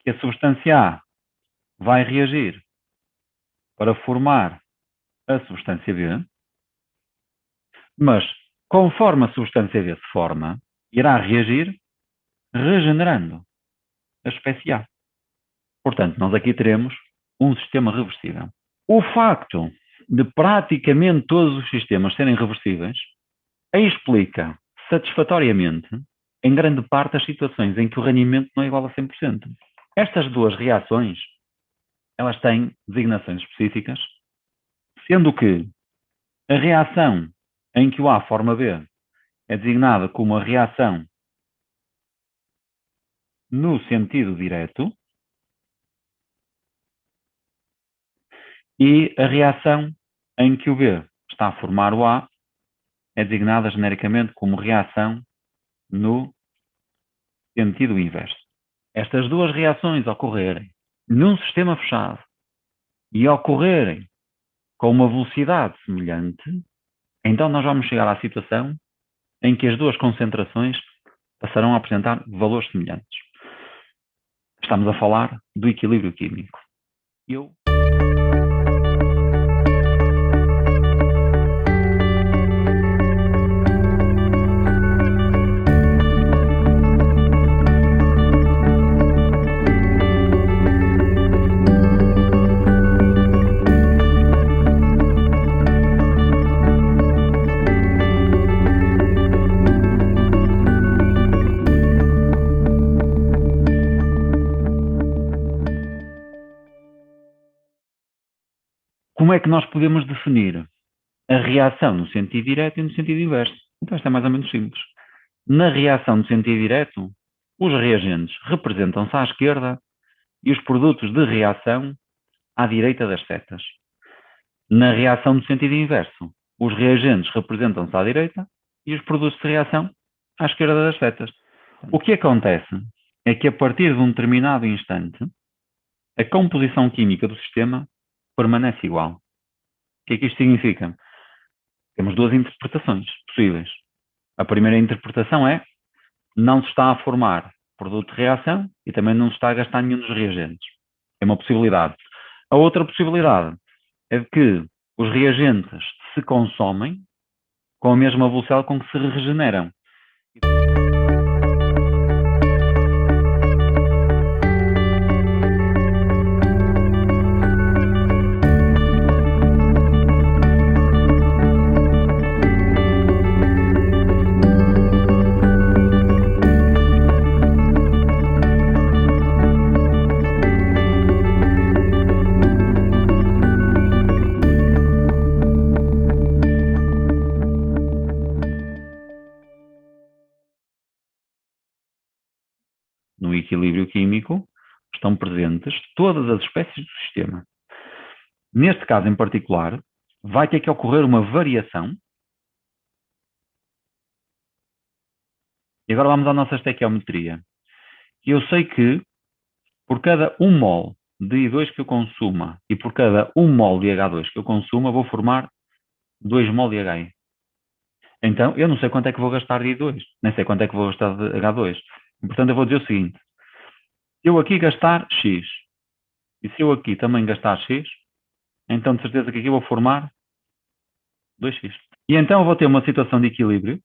que a substância A vai reagir para formar a substância B, mas conforme a substância B se forma, irá reagir regenerando a espécie A. Portanto, nós aqui teremos um sistema reversível. O facto de praticamente todos os sistemas serem reversíveis explica satisfatoriamente, em grande parte, as situações em que o rendimento não é igual a 100%. Estas duas reações, elas têm designações específicas, sendo que a reação em que o A forma B é designada como a reação no sentido direto e a reação em que o B está a formar o A é designada genericamente como reação no sentido inverso. Estas duas reações ocorrerem num sistema fechado e ocorrerem com uma velocidade semelhante, então nós vamos chegar à situação em que as duas concentrações passarão a apresentar valores semelhantes. Estamos a falar do equilíbrio químico. Como é que nós podemos definir a reação no sentido direto e no sentido inverso? Então isto é mais ou menos simples. Na reação no sentido direto, os reagentes representam-se à esquerda e os produtos de reação à direita das setas. Na reação no sentido inverso, os reagentes representam-se à direita e os produtos de reação à esquerda das setas. O que acontece é que a partir de um determinado instante, a composição química do sistema permanece igual. O que é que isto significa? Temos duas interpretações possíveis. A primeira interpretação é: não se está a formar produto de reação e também não se está a gastar nenhum dos reagentes. É uma possibilidade. A outra possibilidade é de que os reagentes se consomem com a mesma velocidade com que se regeneram. No equilíbrio químico estão presentes todas as espécies do sistema. Neste caso em particular, vai ter que ocorrer uma variação. E agora vamos à nossa estequiometria. Eu sei que por cada 1 mol de I2 que eu consuma e por cada 1 mol de H2 que eu consuma, vou formar 2 mol de HI. Então, eu não sei quanto é que vou gastar de I2, nem sei quanto é que vou gastar de H2. E, portanto, eu vou dizer o seguinte: se eu aqui gastar X, e se eu aqui também gastar X, então de certeza que aqui vou formar 2X. E então eu vou ter uma situação de equilíbrio,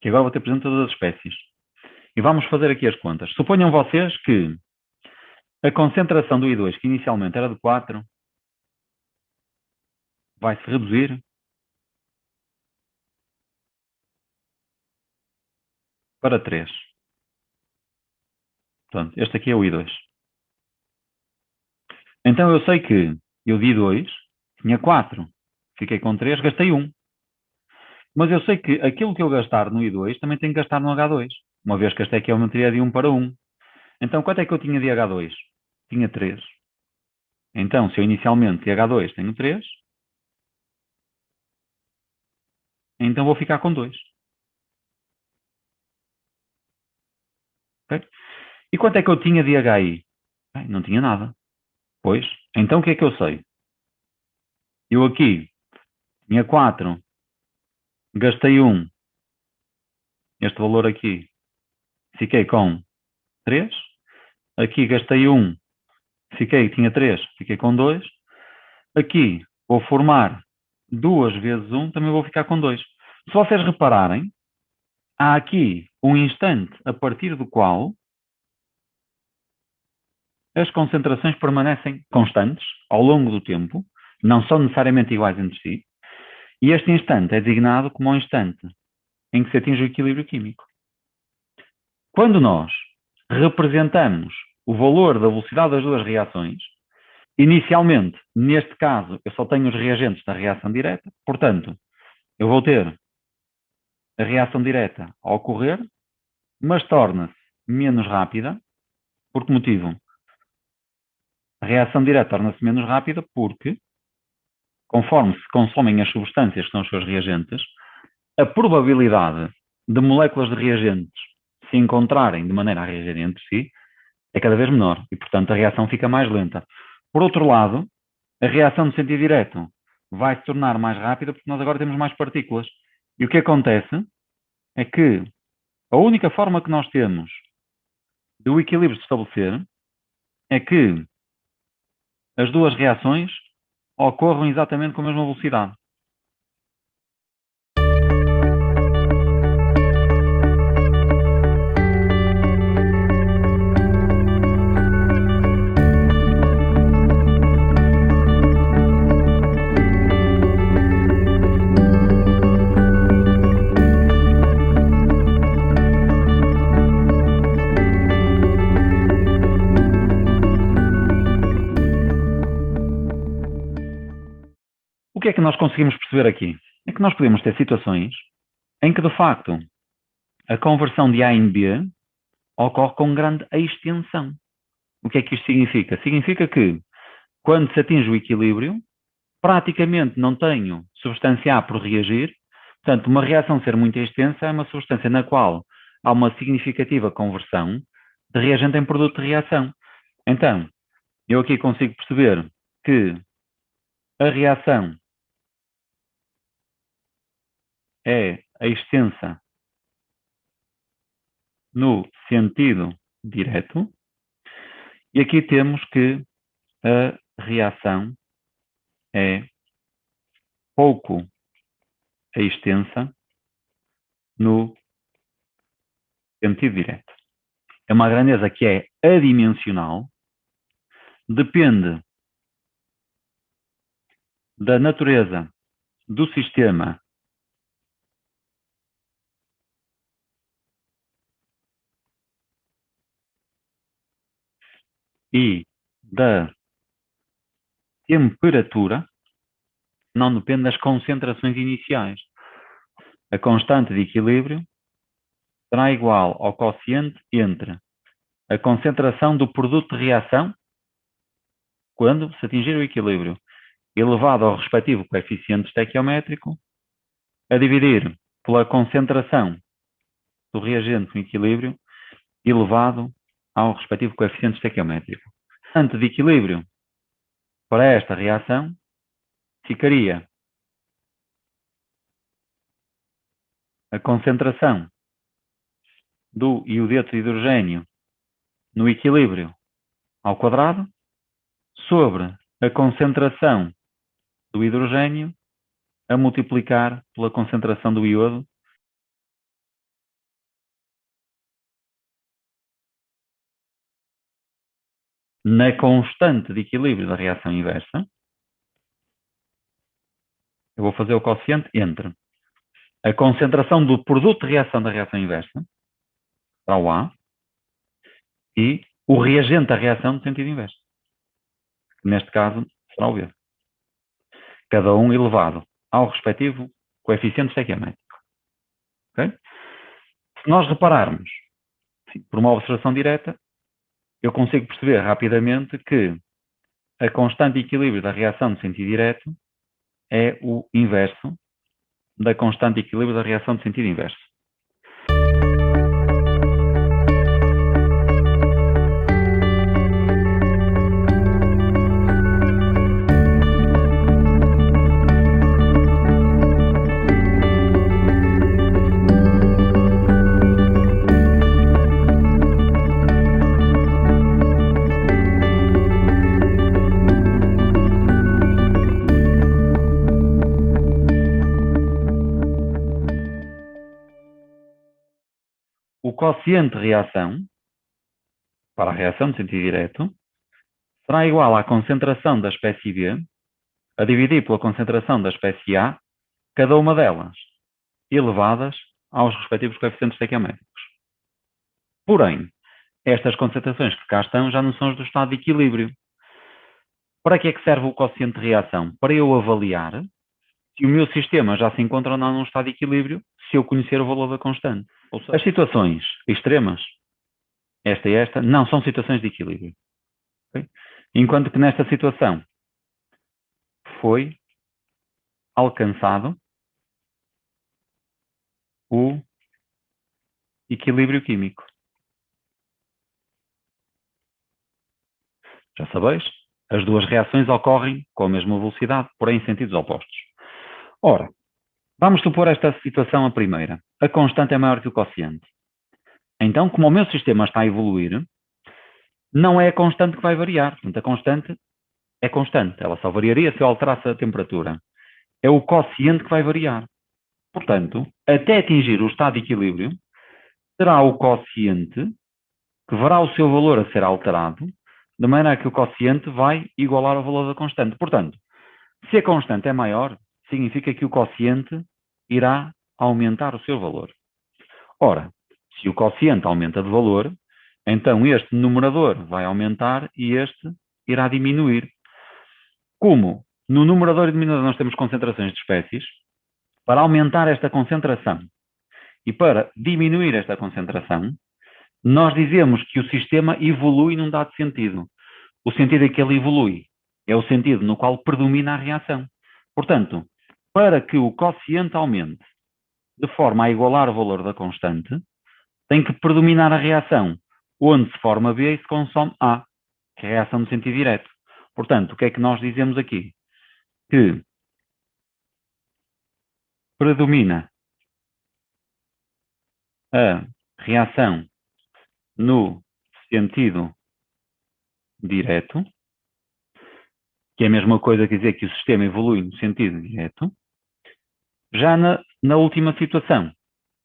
que agora vou ter presente todas as espécies. E vamos fazer aqui as contas. Suponham vocês que a concentração do I2, que inicialmente era de 4, vai se reduzir para 3. Portanto, este aqui é o I2. Então eu sei que eu de I2 tinha 4, fiquei com 3, gastei 1. Mas eu sei que aquilo que eu gastar no I2 também tenho que gastar no H2, uma vez que esta estequiometria é de 1 para 1. Então quanto é que eu tinha de H2? Tinha 3. Então, se eu inicialmente de H2 tenho 3, então vou ficar com 2. Okay? E quanto é que eu tinha de HI? Bem, não tinha nada. Pois, então o que é que eu sei? Eu aqui tinha 4, gastei 1, este valor aqui fiquei com 3. Aqui gastei 1, tinha 3, fiquei com 2. Aqui vou formar 2 vezes 1, também vou ficar com 2. Se vocês repararem, há aqui um instante a partir do qual as concentrações permanecem constantes ao longo do tempo, não são necessariamente iguais entre si, e este instante é designado como um instante em que se atinge o equilíbrio químico. Quando nós representamos o valor da velocidade das duas reações, inicialmente, neste caso, eu só tenho os reagentes da reação direta, portanto, eu vou ter a reação direta a ocorrer, mas torna-se menos rápida. Por que motivo? A reação direta torna-se menos rápida porque, conforme se consomem as substâncias que são os seus reagentes, a probabilidade de moléculas de reagentes se encontrarem de maneira a reagirem entre si é cada vez menor e, portanto, a reação fica mais lenta. Por outro lado, a reação no sentido direto vai se tornar mais rápida porque nós agora temos mais partículas. E o que acontece é que a única forma que nós temos de o equilíbrio se estabelecer é que as duas reações ocorram exatamente com a mesma velocidade. O que é que nós conseguimos perceber aqui? É que nós podemos ter situações em que, de facto, a conversão de A em B ocorre com grande extensão. O que é que isto significa? Significa que, quando se atinge o equilíbrio, praticamente não tenho substância A por reagir. Portanto, uma reação ser muito extensa é uma substância na qual há uma significativa conversão de reagente em produto de reação. Então, eu aqui consigo perceber que a reação é extensa no sentido direto, e aqui temos que a reação é pouco extensa no sentido direto. É uma grandeza que é adimensional, depende da natureza do sistema e da temperatura, não depende das concentrações iniciais. A constante de equilíbrio será igual ao quociente entre a concentração do produto de reação, quando se atingir o equilíbrio, elevado ao respectivo coeficiente estequiométrico, a dividir pela concentração do reagente no equilíbrio, elevado ao respectivo coeficiente estequiométrico. A constante de equilíbrio para esta reação ficaria a concentração do iodeto de hidrogênio no equilíbrio ao quadrado sobre a concentração do hidrogênio a multiplicar pela concentração do iodo na constante de equilíbrio da reação inversa. Eu vou fazer o quociente entre a concentração do produto de reação da reação inversa, para o A, e o reagente da reação no sentido inverso. Neste caso, será o B. Cada um elevado ao respectivo coeficiente estequiométrico. Okay? Se nós repararmos, por uma observação direta, eu consigo perceber rapidamente que a constante de equilíbrio da reação no sentido direto é o inverso da constante de equilíbrio da reação no sentido inverso. o quociente de reação, para a reação no sentido direto, será igual à concentração da espécie B a dividir pela concentração da espécie A, cada uma delas elevadas aos respectivos coeficientes estequiométricos. Porém, estas concentrações que cá estão já não são as do estado de equilíbrio. Para que é que serve o quociente de reação? Para eu avaliar se o meu sistema já se encontra ou não num estado de equilíbrio, se eu conhecer o valor da constante. Ou seja, as situações extremas, esta e esta, não são situações de equilíbrio. Okay? Enquanto que nesta situação foi alcançado o equilíbrio químico. Já sabeis, as duas reações ocorrem com a mesma velocidade, porém em sentidos opostos. Ora, vamos supor esta situação a primeira. A constante é maior que o quociente. Então, como o meu sistema está a evoluir, não é a constante que vai variar. Portanto, a constante é constante. Ela só variaria se eu alterasse a temperatura. É o quociente que vai variar. Portanto, até atingir o estado de equilíbrio, será o quociente que verá o seu valor a ser alterado, de maneira que o quociente vai igualar ao valor da constante. Portanto, se a constante é maior, significa que o quociente irá aumentar o seu valor. Ora, se o quociente aumenta de valor, então este numerador vai aumentar e este irá diminuir. Como no numerador e denominador nós temos concentrações de espécies, para aumentar esta concentração e para diminuir esta concentração, nós dizemos que o sistema evolui num dado sentido. O sentido em que ele evolui é o sentido no qual predomina a reação. Portanto, para que o quociente aumente de forma a igualar o valor da constante, tem que predominar a reação onde se forma B e se consome A, que é a reação no sentido direto. Portanto, o que é que nós dizemos aqui? Que predomina a reação no sentido direto, que é a mesma coisa que dizer que o sistema evolui no sentido direto, já na última situação.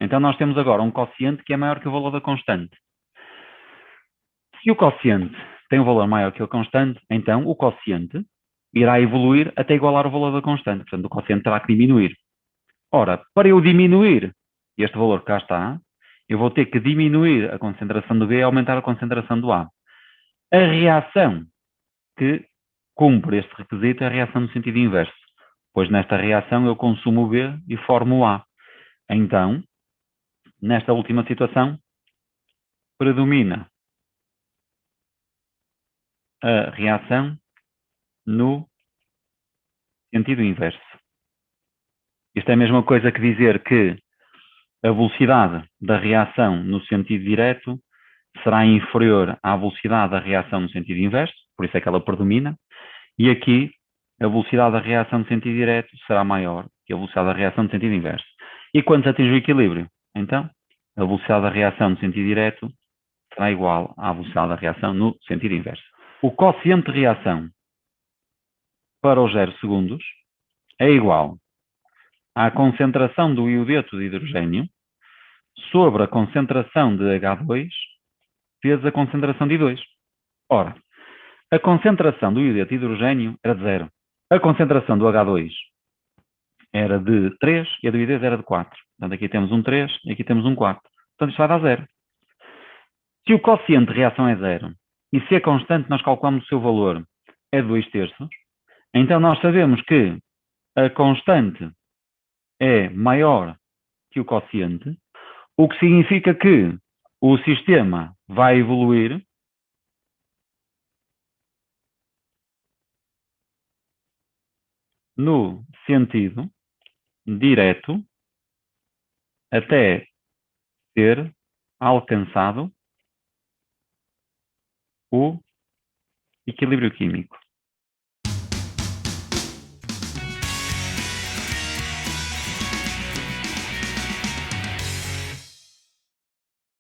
Então nós temos agora um quociente que é maior que o valor da constante. Se o quociente tem um valor maior que a constante, então o quociente irá evoluir até igualar o valor da constante. Portanto, o quociente terá que diminuir. Ora, para eu diminuir este valor que cá está, eu vou ter que diminuir a concentração do B e aumentar a concentração do A. A reação que cumpre este requisito é a reação no sentido inverso, pois nesta reação eu consumo o B e formo o A. Então, nesta última situação, predomina a reação no sentido inverso. Isto é a mesma coisa que dizer que a velocidade da reação no sentido direto será inferior à velocidade da reação no sentido inverso, por isso é que ela predomina, e aqui a velocidade da reação no sentido direto será maior que a velocidade da reação no sentido inverso. E quando se atinge o equilíbrio? Então, a velocidade da reação no sentido direto será igual à velocidade da reação no sentido inverso. O quociente de reação para os 0 segundos é igual à concentração do iodeto de hidrogênio sobre a concentração de H2 vezes a concentração de I2. Ora, a concentração do iodeto de hidrogênio era de 0. A concentração do H2 era de 3 e a do I2 era de 4. Portanto, aqui temos um 3 e aqui temos um 4. Portanto, isto vai dar 0. Se o quociente de reação é 0 e se a constante nós calculamos o seu valor é 2/3, então nós sabemos que a constante é maior que o quociente, o que significa que o sistema vai evoluir no sentido direto até ter alcançado o equilíbrio químico.